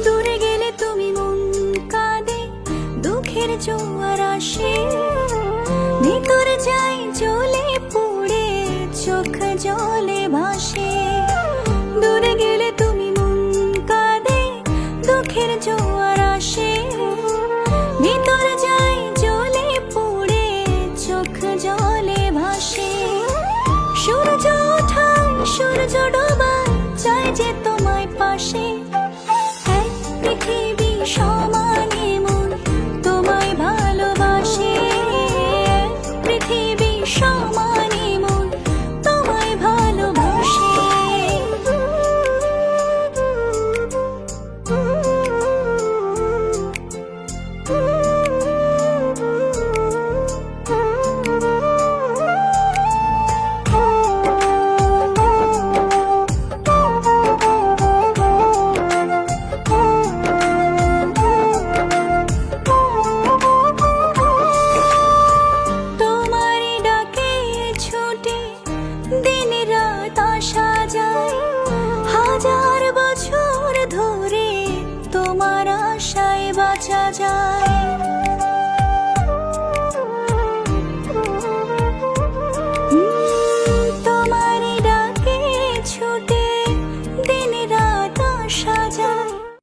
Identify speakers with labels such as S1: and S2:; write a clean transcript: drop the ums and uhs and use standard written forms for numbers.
S1: দূরে গেলে তুমি মন কাঁদে, দুঃখের জোয়ার আসে, ভিতরে যাই জ্বলে পুড়ে চোখ জলে ভাসে। দূরে গেলে তুমি মন কাঁদে, দুঃখের জোয়ার আসে, ভিতরে যাই জ্বলে পুড়ে চোখ জলে ভাসে। সূর্য ওঠায় সূর্য ডোবায় চাই যে তোমায় পাশে, এক পৃথিবী সম